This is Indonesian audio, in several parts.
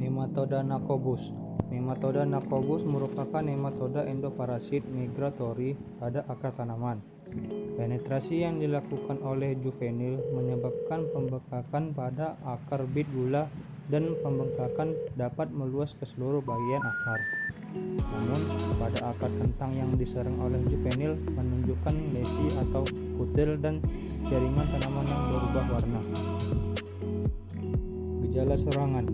Nematoda Nacobus. Nematoda Nacobus merupakan nematoda endoparasit migratori pada akar tanaman. Penetrasi yang dilakukan oleh juvenil menyebabkan pembengkakan pada akar bit gula dan pembengkakan dapat meluas ke seluruh bagian akar. Namun, pada akar kentang yang diserang oleh juvenil menunjukkan lesi atau kutil dan jaringan tanaman yang berubah warna. Gejala serangan.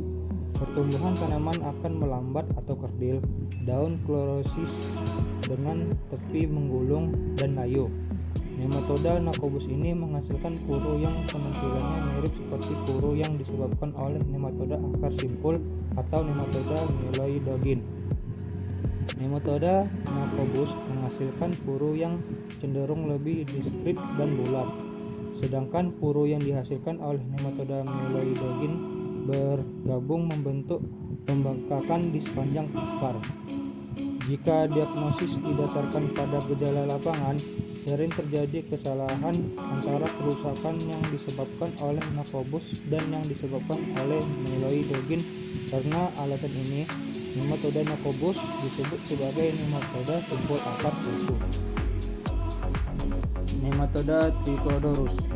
Pertumbuhan tanaman akan melambat atau kerdil, daun klorosis dengan tepi menggulung dan layu. Nematoda Nacobus ini menghasilkan puru yang penampilannya mirip seperti puru yang disebabkan oleh nematoda akar simpul atau nematoda Myeloidogyn. Nematoda Nacobus menghasilkan puru yang cenderung lebih diskrit dan bulat, sedangkan puru yang dihasilkan oleh nematoda Myeloidogyn bergabung membentuk pembengkakan di sepanjang akar. Jika diagnosis didasarkan pada gejala lapangan, sering terjadi kesalahan antara kerusakan yang disebabkan oleh Nacobus dan yang disebabkan oleh Myeloidogyn. Karena alasan ini, nematoda Nacobus disebut sebagai nematoda simpul akar busuk. Nematoda Trichodorus.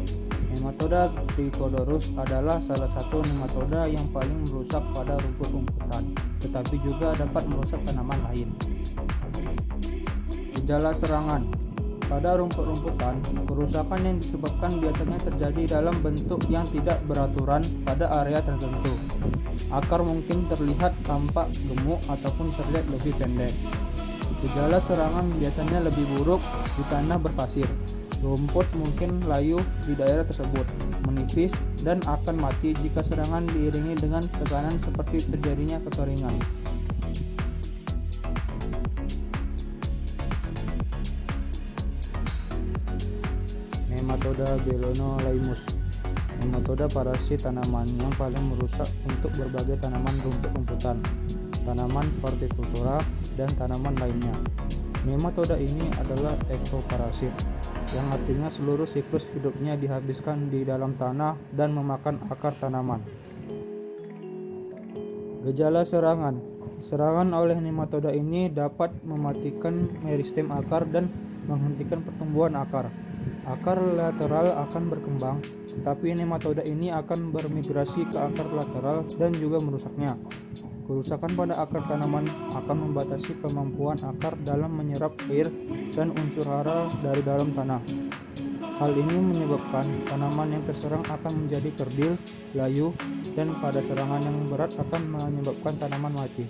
Nematoda Trichodorus adalah salah satu nematoda yang paling merusak pada rumput-rumputan, tetapi juga dapat merusak tanaman lain. Gejala serangan. Pada rumput-rumputan, kerusakan yang disebabkan biasanya terjadi dalam bentuk yang tidak beraturan pada area tertentu. Akar mungkin terlihat tampak gemuk ataupun terlihat lebih pendek. Gejala serangan biasanya lebih buruk di tanah berpasir. Rumput mungkin layu di daerah tersebut, menipis, dan akan mati jika serangan diiringi dengan tekanan seperti terjadinya kekeringan. Nematoda Begonolaimus. Nematoda parasit tanaman yang paling merusak untuk berbagai tanaman rumput-rumputan, tanaman hortikultura, dan tanaman lainnya. Nematoda ini adalah ektoparasit, yang artinya seluruh siklus hidupnya dihabiskan di dalam tanah dan memakan akar tanaman. Gejala serangan. Serangan oleh nematoda ini dapat mematikan meristem akar dan menghentikan pertumbuhan akar. Akar lateral akan berkembang, tetapi nematoda ini akan bermigrasi ke akar lateral dan juga merusaknya. Kerusakan pada akar tanaman akan membatasi kemampuan akar dalam menyerap air dan unsur hara dari dalam tanah. Hal ini menyebabkan tanaman yang terserang akan menjadi kerdil, layu, dan pada serangan yang berat akan menyebabkan tanaman mati.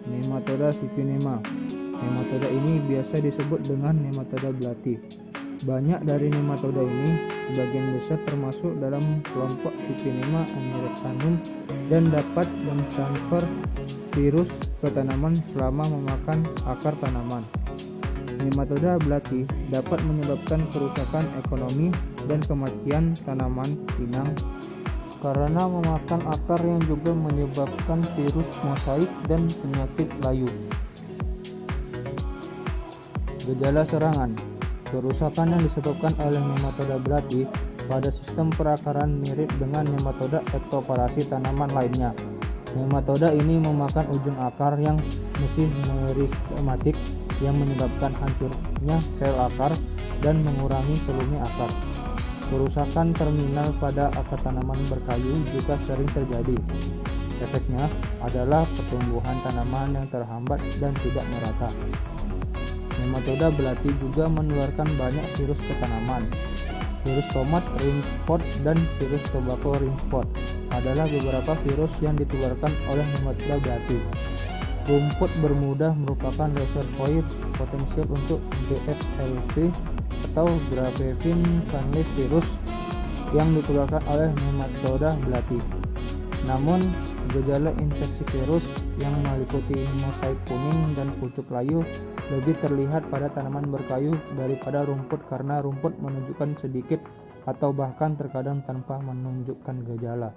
Nematoda Cyphinema. Nematoda ini biasa disebut dengan nematoda belati. Banyak dari nematoda ini sebagian besar termasuk dalam kelompok Cyphinema americanum dan dapat mentransfer virus ke tanaman selama memakan akar tanaman. Nematoda belati dapat menyebabkan kerusakan ekonomi dan kematian tanaman pinang karena memakan akar yang juga menyebabkan virus mosaik dan penyakit layu. Gejala serangan. Kerusakan yang disebabkan oleh nematoda belati pada sistem perakaran mirip dengan nematoda ektoparasit tanaman lainnya. Nematoda ini memakan ujung akar yang masih meristematik yang menyebabkan hancurnya sel akar dan mengurangi volumenya akar. Kerusakan terminal pada akar tanaman berkayu juga sering terjadi. Efeknya adalah pertumbuhan tanaman yang terhambat dan tidak merata. Nematoda belati juga menularkan banyak virus ke tanaman. Virus tomat ring spot dan virus tobacco ring spot adalah beberapa virus yang ditularkan oleh nematoda belati. Rumput bermudah merupakan reservoir potensial untuk GFLV atau Graphene Fungal virus yang ditularkan oleh nematoda belati. Namun, gejala infeksi virus yang meliputi mosaik kuning dan pucuk layu lebih terlihat pada tanaman berkayu daripada rumput karena rumput menunjukkan sedikit atau bahkan terkadang tanpa menunjukkan gejala.